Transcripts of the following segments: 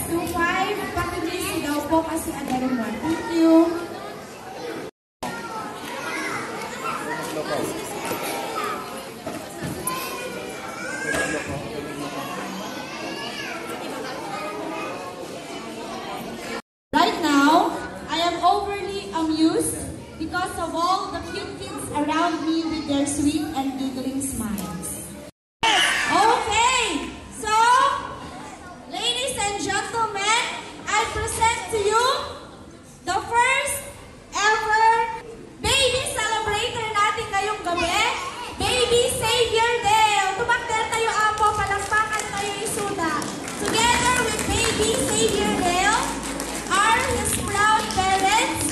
to 5 packages daw po kasi Adarumar. Thank you. Right now, I am overly amused because of all the cute kids around me with their sweet and giggling smiles. Okay, so, ladies and gentlemen, I present to you the first ever baby celebrator natin ngayong gabi, Baby Savior Dale. Tumakder tayo, Apo, palakpakan tayo isuda. Together with Baby Savior Dale are his proud parents.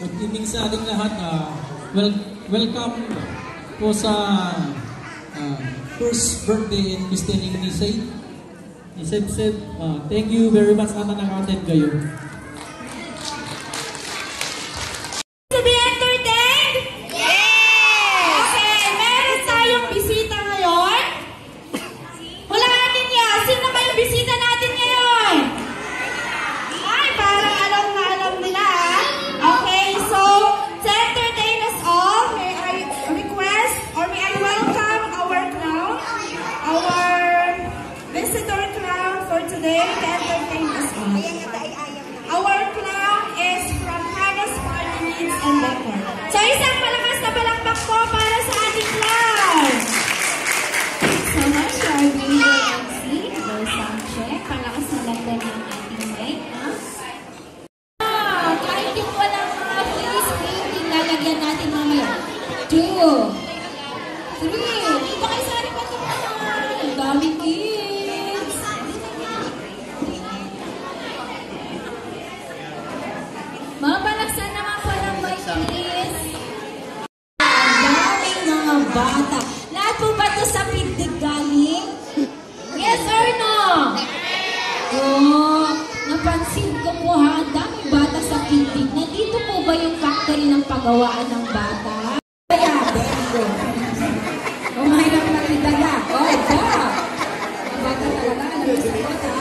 Good evening sa ating lahat. Welcome po sa first birthday and christening ni Seb. Thank you very much at naka-attend kayo. To be entertained? Yes! Okay, meron tayong bisita ngayon. Hulaan niyo, sino ba yung bisita natin ngayon? Ay, parang alam na alam nila. Okay, so to entertain us all, may I request or may I welcome our clown, our visitor clown for today to entertain us all. Our clown is from Hagas Party Needs and Decor. So isang malakas na palakpak po para sa ating clown. So much, our video MC, the sound check, palakas na lagdan ng ating mic, ha? Kahit yung walang mga face painting, lalagyan natin mamaya. 2, 3, dito kayo sa haripan naman. Ang daming kids. Mga palaksan naman pala may kids. Ang daming mga bata. Lahat po ba ito sa pindig galing? Yes or no? Oh, napansin ko po ha, ang daming bata sa pindig. Nandito po ba yung factory ng pagawaan ng bata? Kaya, bengo. Kumain ng matidaga. Oh, ito. Ang bata talaga, ano yung sagot ha?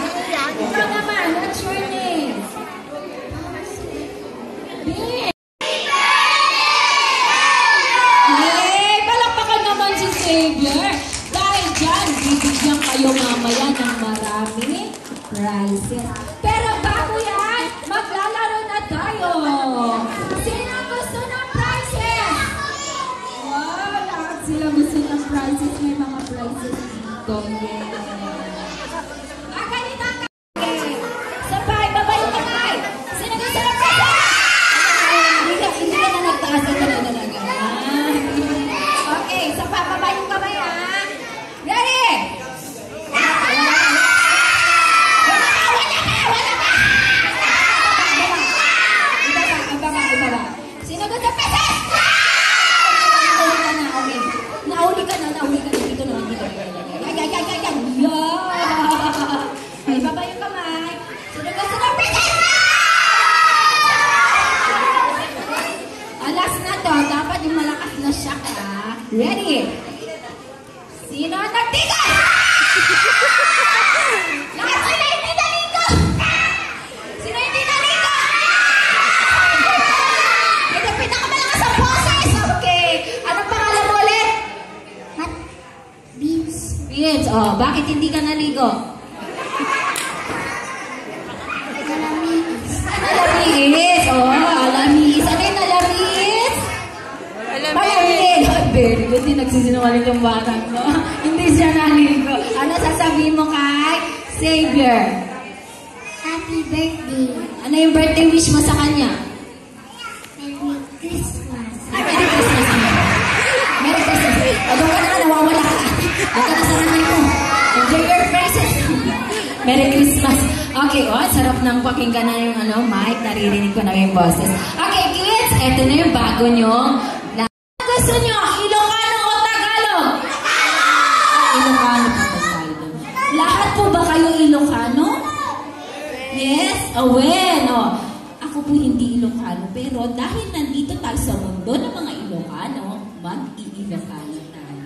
Ikaw naman, what's your name? Ben. Hey, palakpakan naman si Xavier. Dahil dyan, bibigyan kayo mamaya ng marami prizes. Pero bago yan, maglalaro na tayo. Sino gusto ng prizes? Wow, lahat sila gusto ng prizes. May mga prizes dito. Ah, ganito ang kaya. Sabay, babay yung kamay. Sino gusto ng prizes? Hindi ka na nagtaas ito na talaga. Okay, sabay, babay yung kamay ha. Ready? Sino gusto ng prizes? Nauli ka na. Dito na. Yan. Ay, baba yung kamay. Sino gusto ng prizes? Alas na to. Dapat yung malakas na shock, ha? Ready? Sino ang nagtigas? Lahat sila hindi naligo! Sino hindi naligo? Ito pinakamalakas ang boses! Okay. Anong pangalan mo ulit? Beans. Oh, bakit hindi ka naligo? Alamis. Oh, alamis. Ano yung alamis? Malamig. Very good. Hindi nagsisinungaling yung bata ko. Hindi siya naligo. Ano sasabihin mo kay Xavier? Happy birthday. Ano yung birthday wish mo sa kanya? Merry Christmas. Ay, Merry Christmas. Merry Christmas. Doon ka na, nawawala ka. Huwag ka na sa ranay mo. Enjoy your present. Merry Christmas. Okay, oh, sarap ng pakinggan na yung mic. Naririnig ko na yung boses. Okay, kids, eto na yung bago nyo. Gusto nyo, Ilocano o Tagalog? Ilocano po Tagalog. Lahat po ba kayo Ilocano? Yes? Bueno. Ako po hindi Ilocano, pero dahil nandito tayo sa mundo ng mga Ilocano, mag-i-Ilocano tayo.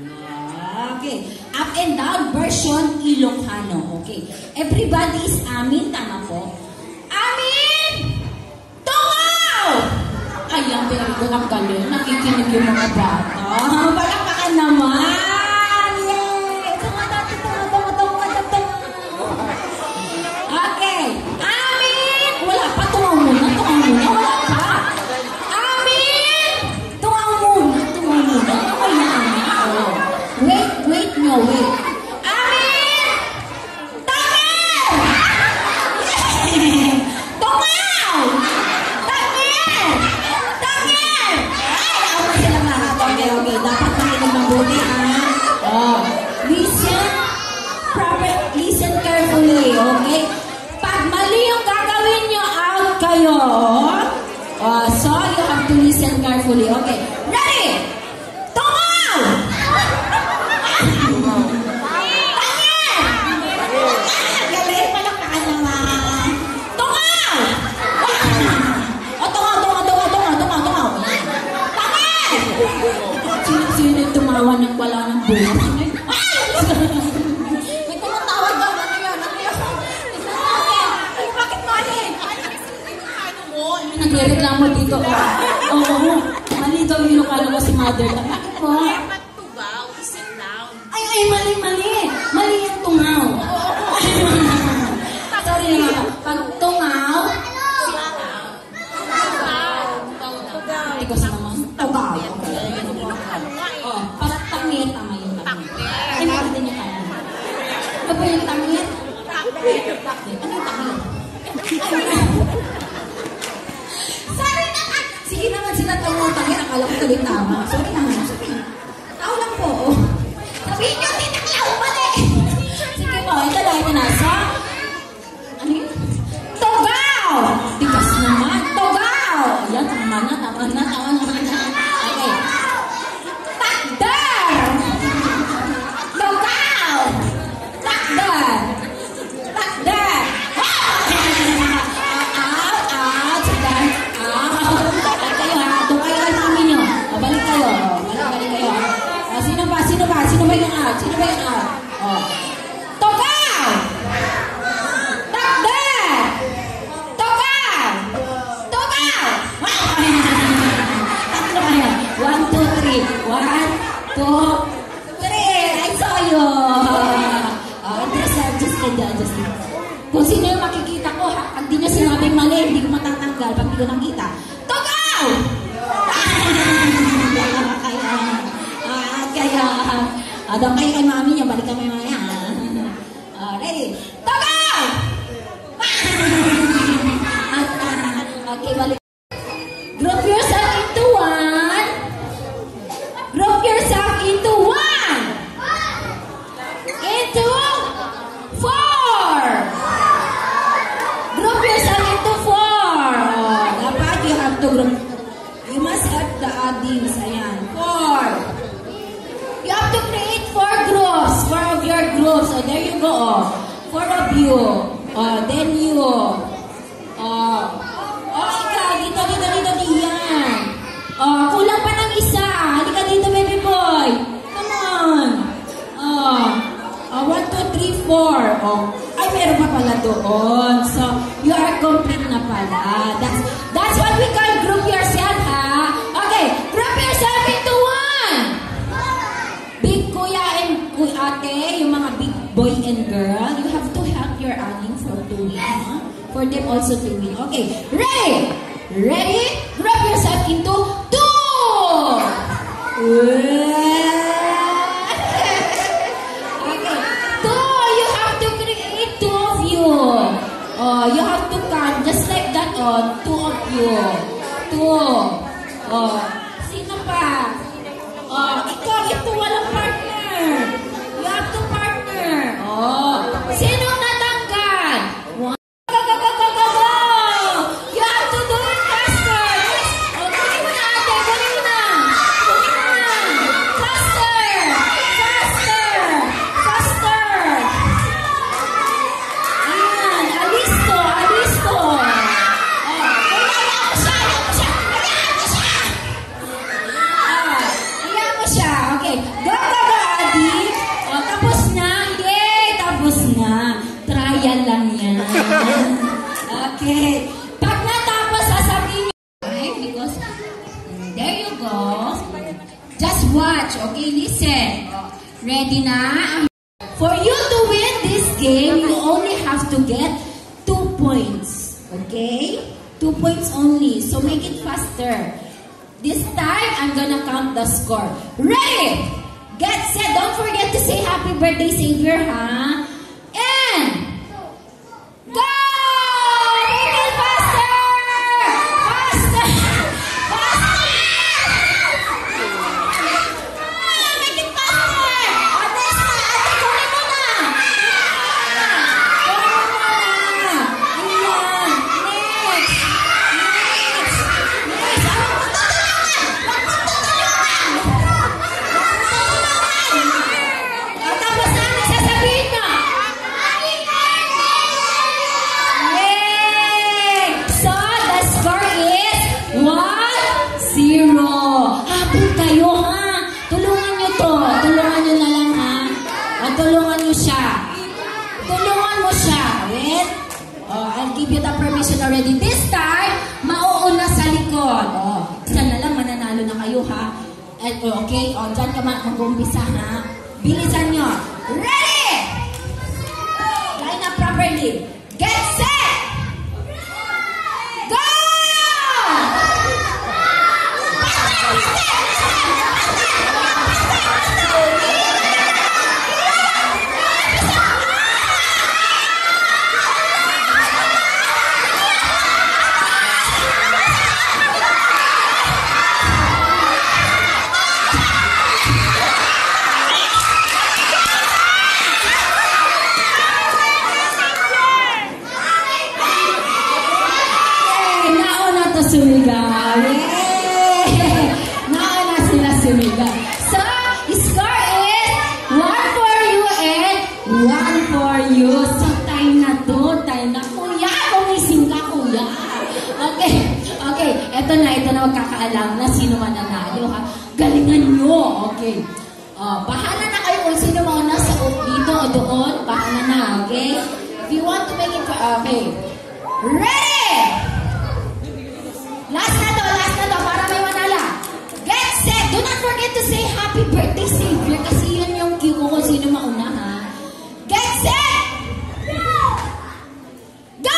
Okay. Up and down version Ilocano. Okay. Everybody is amin, tama po? Amin! Tungaw! Ayan, very good. Ang galing. Nakikinig yung mga bata. Palakpakan naman! Yay! Okay. Amin! Wala pa. Tungaw muna. Wala pa. Amin! Tungaw muna. Wait nyo. Amin! Tangin! Tungaw! Tangin! Ay, ako silang lahat. Okay. Dapat makinig mabuti, ha? Oh. Listen carefully, okay? Pag mali yung gagawin nyo, out kayo. So, you have to listen carefully, okay? Ready? Tungaw! Tangin! Galing, palakpakan naman. Tungaw! Tungaw. Tangin! Sino yung tumawa ng wala ng buhay? May tumatawag daw. Ano yun? Bakit mali? Nagre-reklamo dito. Oo. Mali daw yung Ilocano ko si mother. Bakit po? Ay, mali. Mali yung tungaw. Sorry naman. Pag tungaw, Tugaw. Oh, pag tangit, tama yung tangit. Ay, bakit din yung tangit? Ano ba yung tangit? Ano yung tangit? Sorry naman! Sige naman, sinataw mo tangit. Akala ko tuloy tama. Sorry naman. Tao lang po. Sabihin nyo, tinaklaw mali! Sige po, ito na. So, ano yun? Tugaw! Tigas naman. Tugaw! Yan, tama na. Okay. Takder! Tugaw! Takder! Sino ba yung out? Oh. Tugaw! Takder! Tugaw! Tatlo kayo. 1, 2, 3. 1, 2, 3. I saw you. Just. Kung sino yung makikita ko, ha? Pag di niya sinabing mali, hindi ko matatanggal. Pag di ko nakita. Tugaw! Doon kayo kay mami niya, balik kami mamaya. Ready? Tugaw! Okay, balik. Group yourself into 1. Group yourself into 1. Into 4. Group yourself into 4. Dapat you have to group. You must help the audience. Ayan. 4. You have to create 4 groups. 4 of your groups. So there you go. 4 of you. Then you. Ikaw. Dito. Yan. Kulang pa ng isa. Halika dito, baby boy. Come on. 1, 2, 3, 4. Ay, meron pa pala doon. So, you are complete na pala. That's what we call group yourself, ha? Okay. Group yourself into 1. Big kuya and ate, yung mga big boy and girl, you have to help your aning for doing, huh? For them also to win. Okay, ready? Group yourself into 2. Okay, 2. You have to create 2 of you. You have to count just like that. 2 of you. 2. Sino pa? Ikaw, ito walang partner. You have to partner. Sino natanggal? Go. You have to do it faster. Okay, Okay. Pag natapos, sasabihin nyo. Okay, because there you go. Just watch, okay? Listen. Ready na? For you to win this game, you only have to get 2 points. Okay? 2 points only. So make it faster. This time, I'm gonna count the score. Ready? Get set. Don't forget to say happy birthday, Savior, ha? And go! Make it faster! Faster! Faster! Make it faster! Ate, kunin mo na! Kunin mo na! Ayan! Next! Next! Next! Tapos na, sasabihin na! Yay! So, the score is 1-0. Habol kayo, ha? Tulungan nyo to. Tulungan nyo na lang, ha? Tulungan nyo siya. Tulungan mo siya. Wait. I'll give you the permission already. This time, mauuna sa likod. Isa na lang, mananalo na kayo, ha? Okay? Dyan ka mag-umpisa, ha? Bilisan nyo. Ready! Line up properly. Get set! Go! Sumigaw. Yay! Nauna sila sumigaw. So, score is 1 for you and 1 for you. So, time na to. Time na. Kuya, kumising ka, kuya. Okay. Okay. Ito na magkakaalam na sino mananalo, ha? Galingan nyo. Okay. Bahala na kayo kung sino mauna sa dito o doon. Bahala na, okay? If you want to make it, okay. Ready! Last na to, para may manala. Get set! Do not forget to say happy birthday, Savior, kasi yun yung cue ko kung sino mauna, ha? Get set! Go!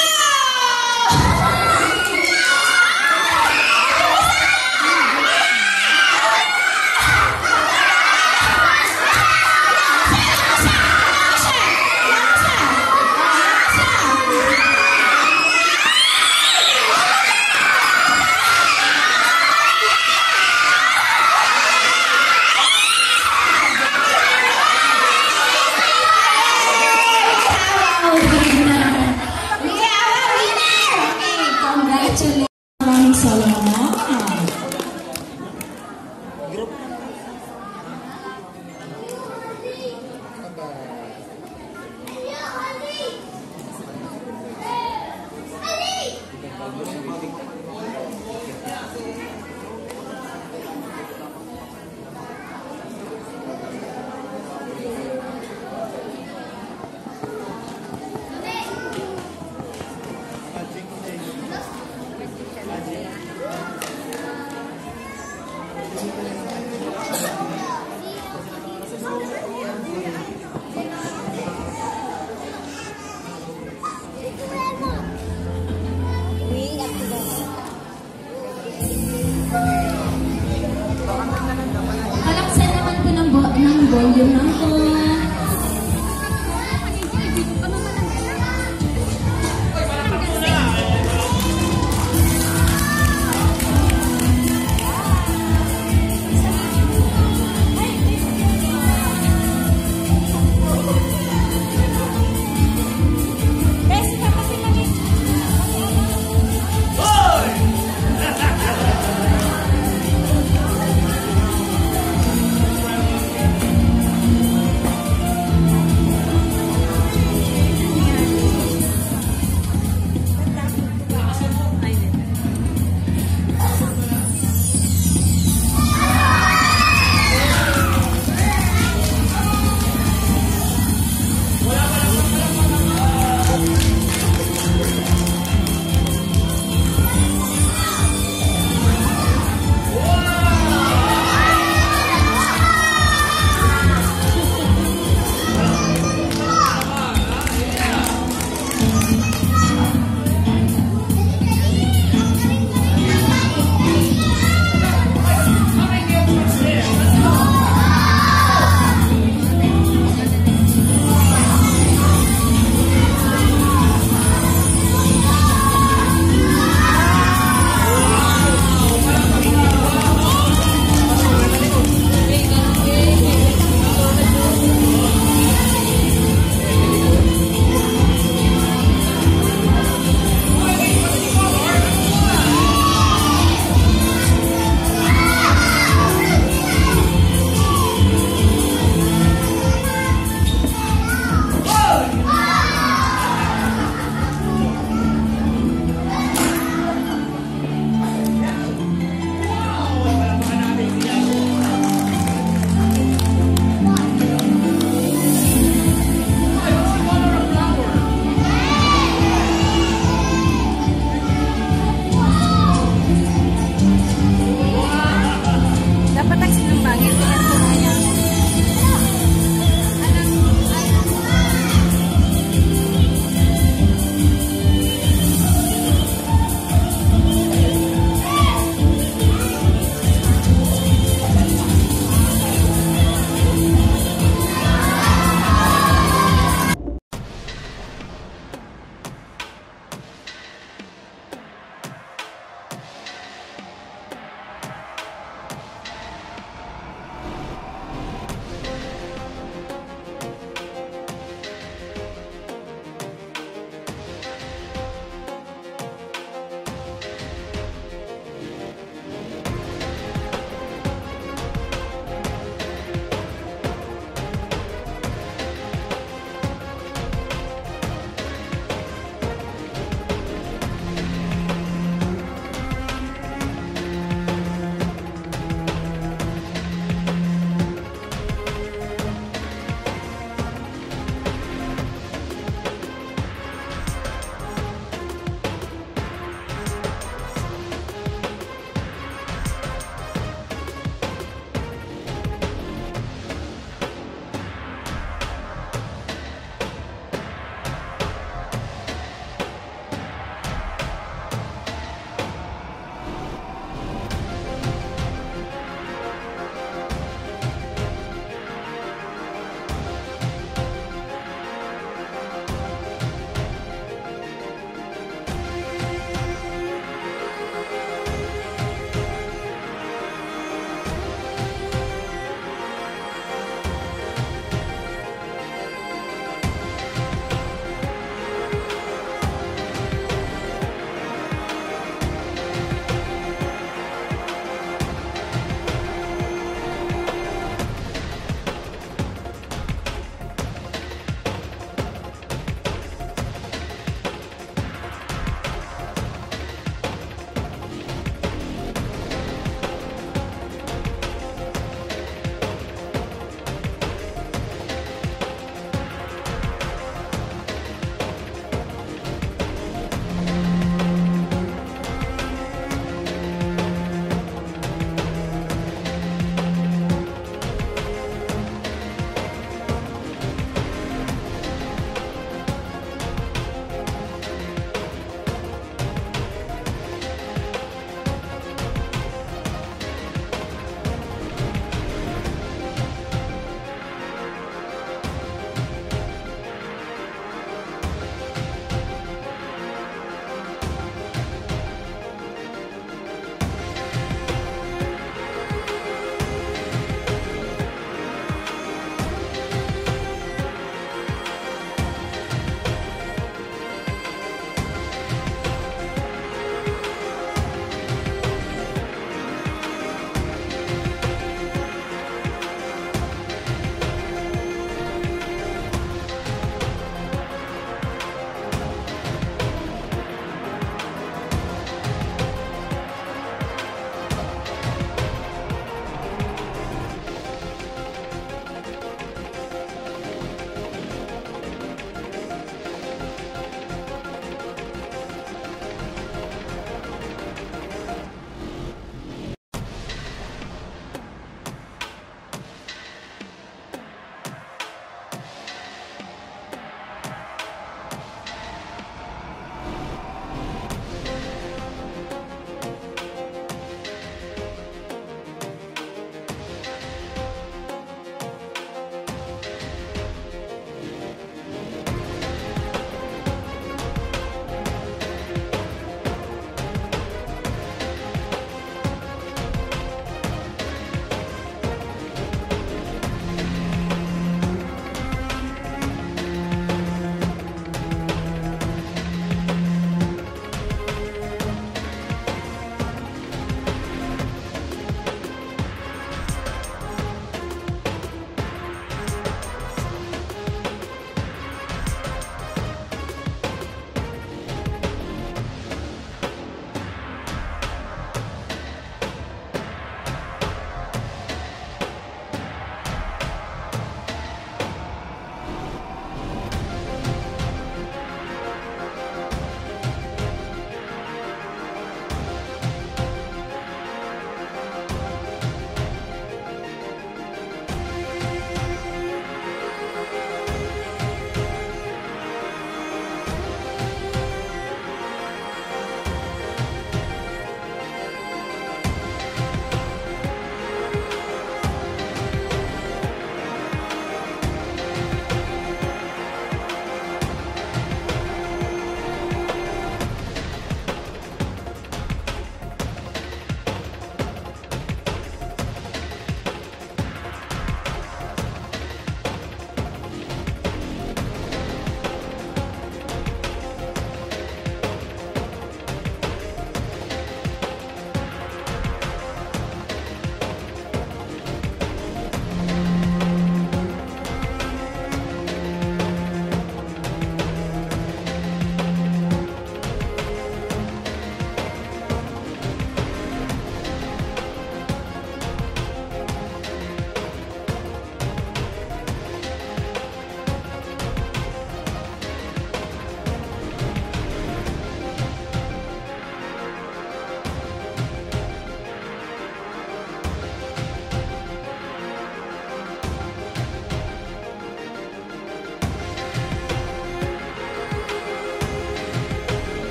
Kalaksan naman po ng volume ng po.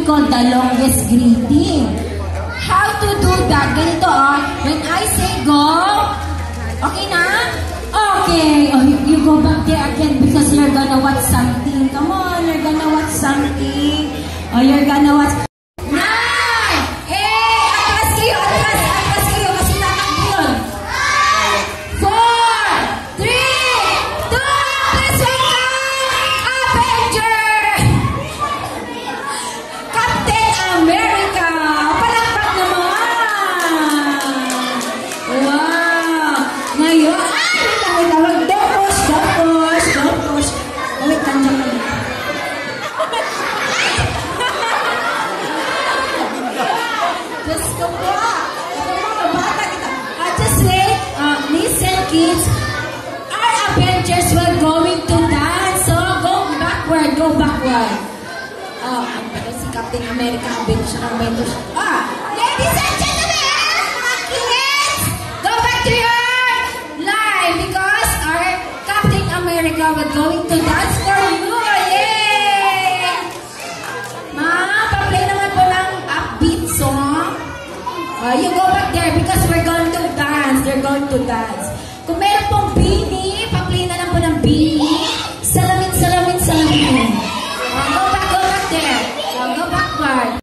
we call the longest greeting. How to do that? Ganito when I say go, okay na? Okay. Oh, you go back there again because you're gonna watch something. Come on, you're gonna watch something. Oh, you're gonna watch. 9! Atras kayo kasi tatakbo yun. 4, 3, 2, let's welcome Avenger! Captain America! Palakpak naman! Wow! Ngayon, don't push. Oh, wait, nandiyan ka na. Just go po. Ito mga bata kita. Just wait. Listen, kids. Our Avengers were going to dance. So, go backward. Si Captain America, Avengers. Ladies and gentlemen, mga kids, go back to your line because our Captain America was going to dance for you. Yay! Pa-play naman po ng upbeat song. You go back there because we're going to dance. They're going to dance. Kung meron pong bini, pa-play na lang po ng bini. Salamin. Go back there. Go backward.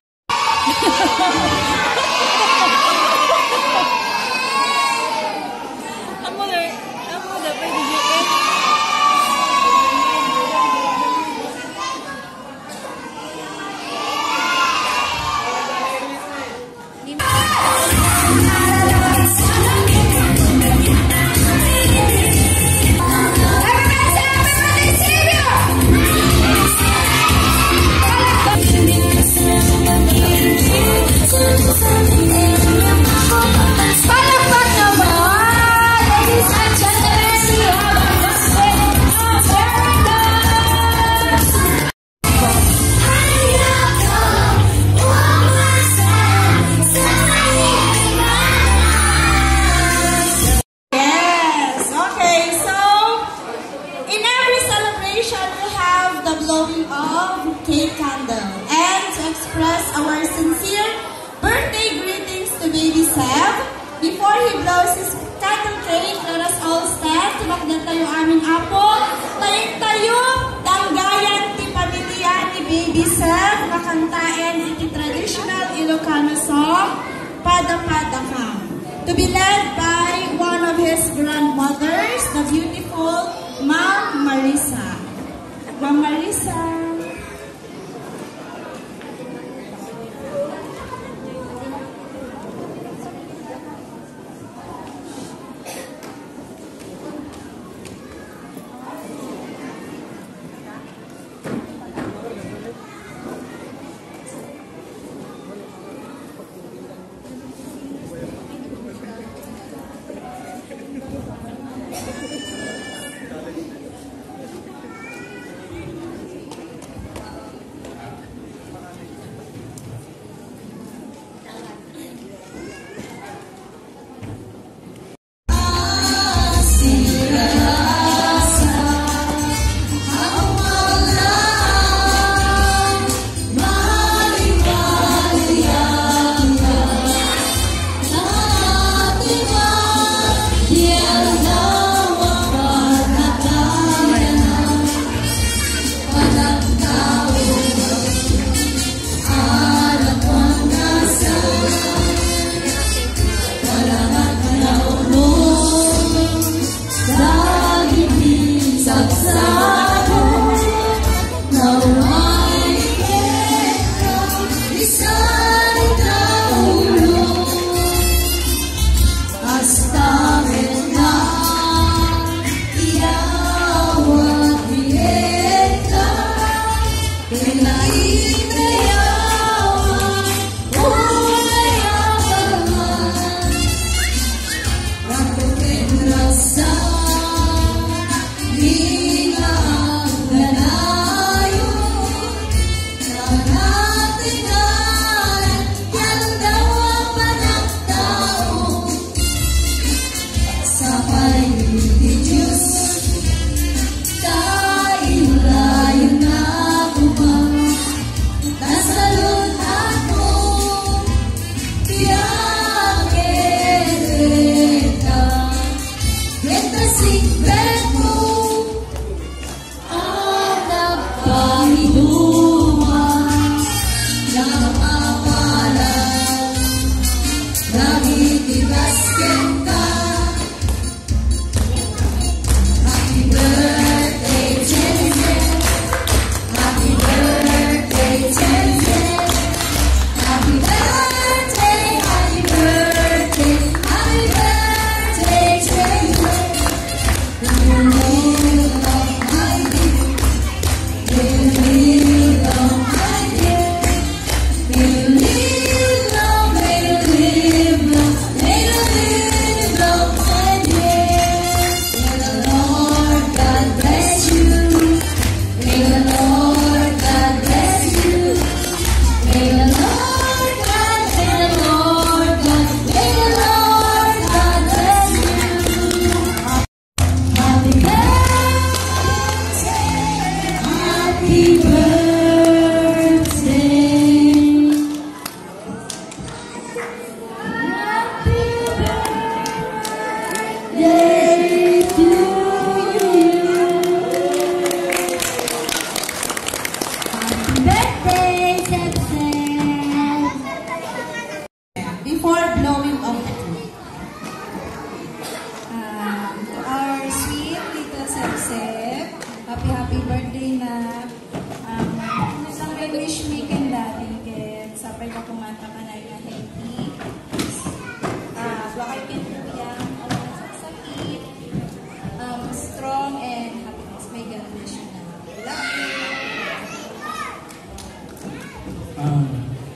Cake candle and to express our sincere birthday greetings to baby Seb. Before he blows his candle cake, let us all stand. Tumakdan tayo aming apo. Tayo, danggayan ti pamilya ni baby Seb. Makantain iti traditional Ilocano song, Pada-Pada Ka. To be led by one of his grandmothers, the beautiful Ma'am Marisa. Ma'am Marisa.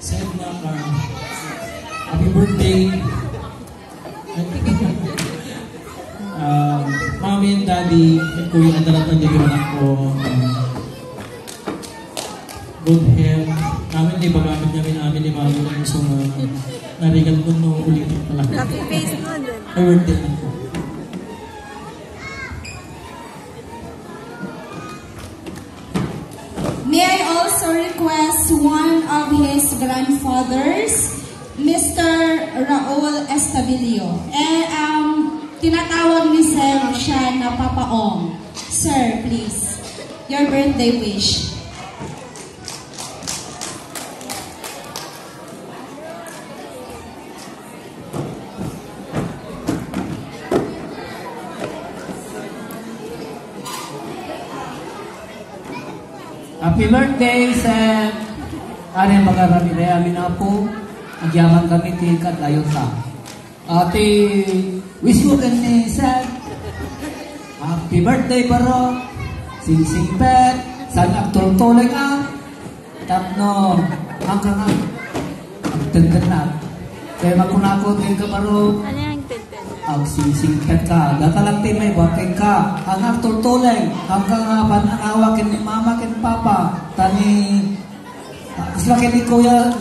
said na happy birthday. Mommy and Daddy at Kuya ang dalat ng anak ko. Good health. Namin di bagamit namin ni Mami ang gusto narigal ko no ulitin pala. Happy face mo din. Happy birthday na ko. May I also request one of his grandfathers, Mr. Raul Estabilio. Tinatawag ni Sir siya na Papa Ong. Sir, please, your birthday wish. Happy birthday, Sir! Ari magarami na amin na po. Agyaman kami tingkat ayot ka. Ate, wish mo ganyan, Sir. Happy birthday, baro. Sing-sing pet. Sana tultuloy ka. Tapno, hanggang ang tenden na. Kaya makunako din ka, baro. Ano yung tenten? Sing-sing pet ka. Datalang timay, bakit ka. Hanggang tultuloy. Hanggang pananawa kin ni mama, kin papa. Tani, gusto kin ni kuya.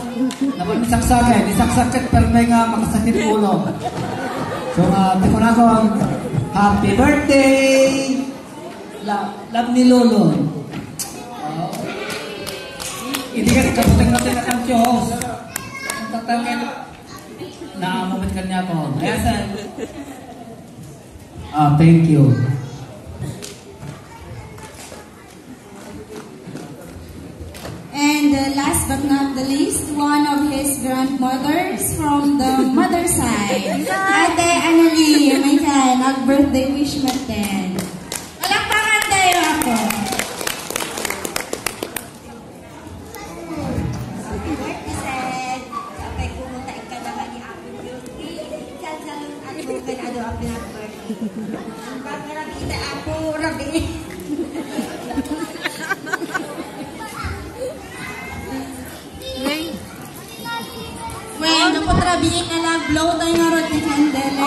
Naman nisaksakin, pero may nga makasakit ulo. So, makunako ang happy birthday! Love ni Lolo. Hindi kasi kapatid natin na kang Diyos. Ang tatangin, naamumit ka niya ko. Kaya saan? Thank you. And last but not the least, one of his grandmothers from the mother side. Ate Annalie, may ka, nag-birthday wish natin. Palakpakan tayo ako. Well, napatrabihin na lang, blow tayo nga rin ni Candele.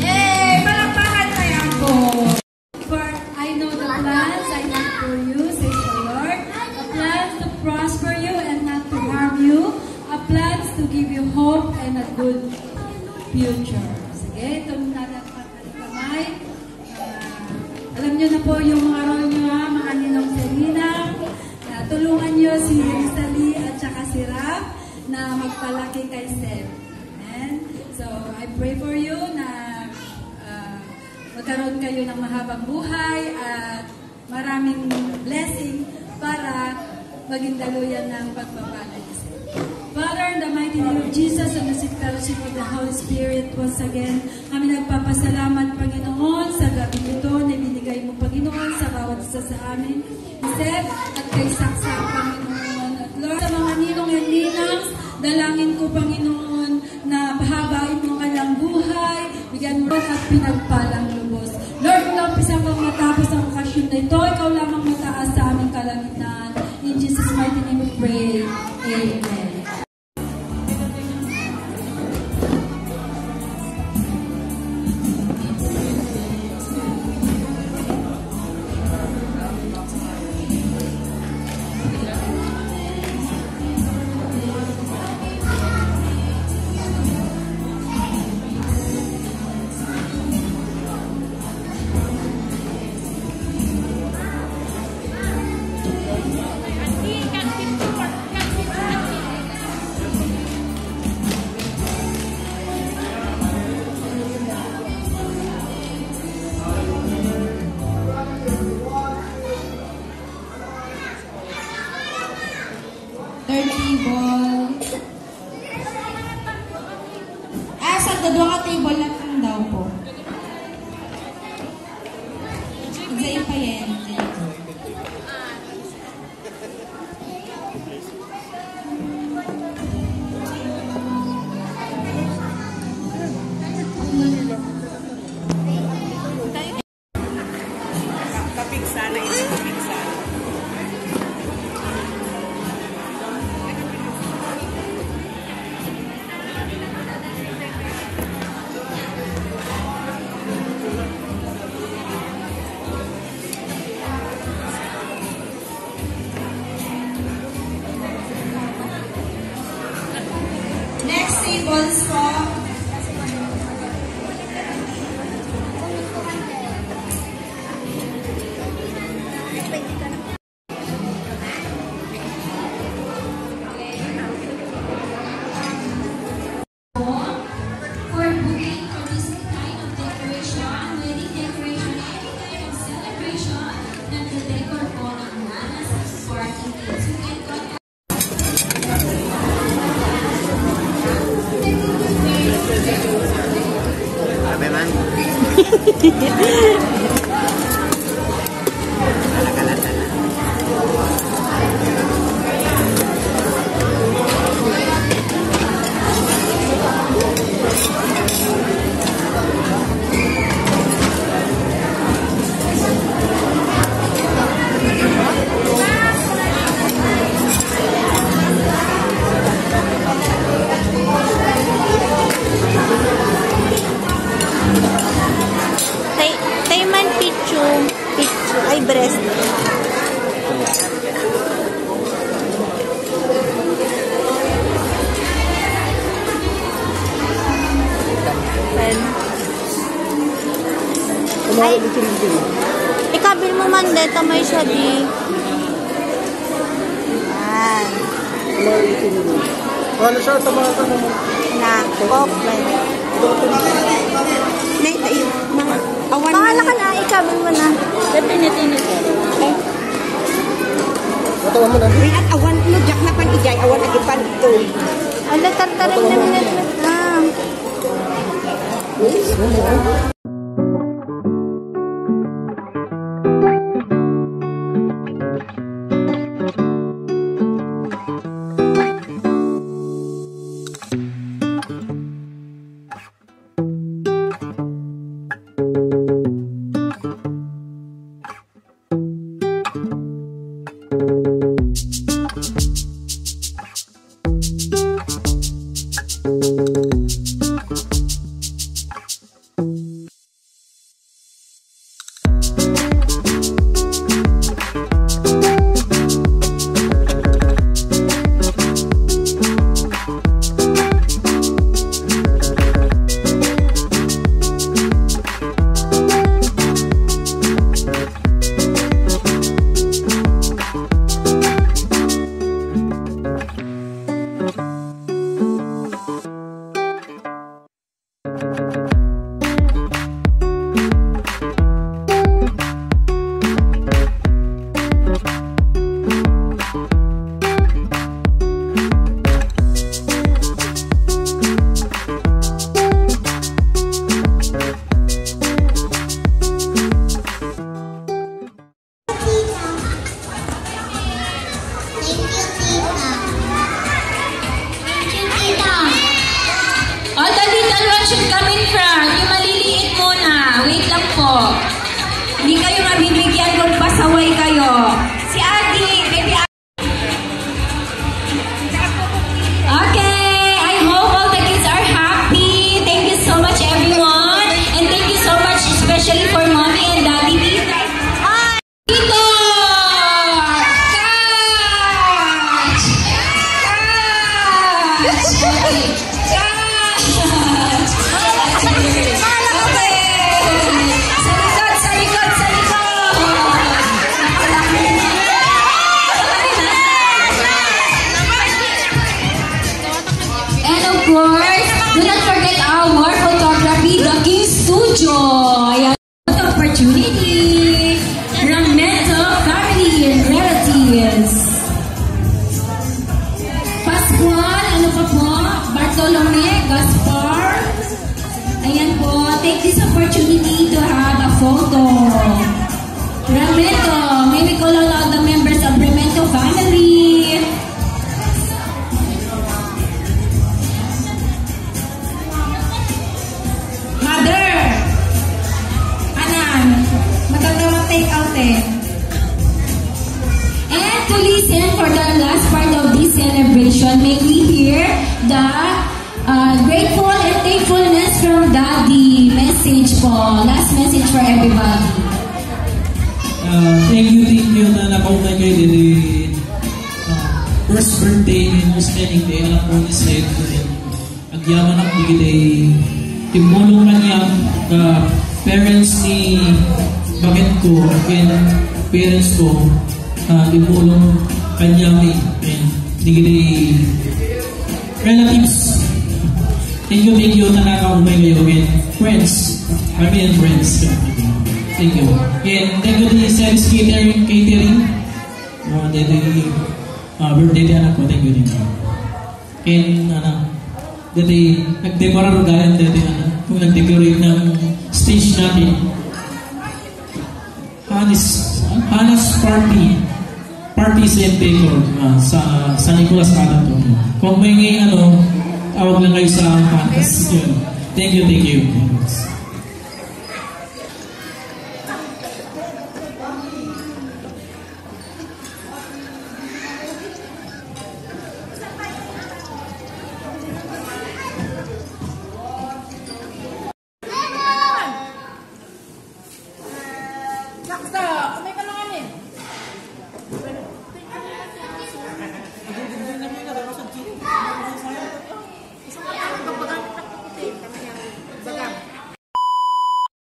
Yay! Palakpakan tayo ako. For I know the plans I have for you, says the Lord. A plans to prosper you and not to harm you. A plans to give you hope and a good future. Sige, itong nadapat na kamay. Alam nyo na po yung mga role nyo ha, mga ninong Selena. Tulungan nyo si Rizali at saka si Rap na magpalaki kay Seth. Amen? So, I pray for you na magkaroon kayo ng mahabang buhay at maraming blessing para maging daluyan ng pagpapala ni Seth. Father, in the mighty name of Jesus and the sweet fellowship of the Holy Spirit, once again, kami nagpapasalamat, Panginoon, sa gabi ito na binigay mo, Panginoon, sa bawat isa sa amin. Seth at kay Saksa, Panginoon. At Lord, sa mga ninong and ninang, dalangin ko, Panginoon, na pahabain mo kanilang buhay, bigyan mo at pinagpalang lubos. Lord, kung umpisa kang matapos ang okasyon na ito, ikaw lamang mataas sa aming kalangitan. In Jesus' mighty name we pray. Amen. Dua ka table na lang daw po. Exam pa yan. Kapiksa na ito, kapiksa. also for booking for this kind of decoration, wedding decoration, any kind of celebration, nag-decor po ng Nanas Party Kids. You can contact Tayman picture, ay breast. Ay, ikabil mo man dito, may siya di. Yan. Ano siya, tama ka naman. Na, open. Bahala ka na, ikabil mo na. tinit-tinit. Okay. Matawa mo na. Wait, at awan mo, jak na pan ijay, awan na ipan ito. Ala, tartarin na minute na. All the little ones should come in front. Yung maliliit muna. Wait lang po. Hindi kayo mabibigyan kung pasaway kayo. Si Adi, baby Adi. Okay, I hope all the kids are happy. Thank you so much everyone. And thank you so much especially for Mommy and Daddy. Dito! Catch! And of course, do not forget our photography, the King Studio. Ayan, opportunity. Ramento family and relatives. Pascual, ano pa po? Bartolome, Gaspar. Ayan po, take this opportunity to have a photo. Ramento, may we call on all the members of Ramento family. Mother! Anan, matatawa take out eh. And to listen for the last part of this celebration, may we hear the grateful and thankfulness from Daddy message po. Last message for everybody. Thank you na napaunay kayo din. First birthday ni Miss Lenning Day, alam po ni Seth. yaman ang digitay timulong kanya parents ni bakit ko and parents ko timulong kanya may digitay relatives. Thank you na nakaumay kayo and friends. Friends. Thank you. And thank you to Sam's Catering. Birthday din anak ko. Thank you. And nag-decorar gayan kung nag-decorate ng stage natin. Hannah's Parties and Decor sa Nicolas Catato. Kung may tawag lang kayo sa Hannah's. Thank you.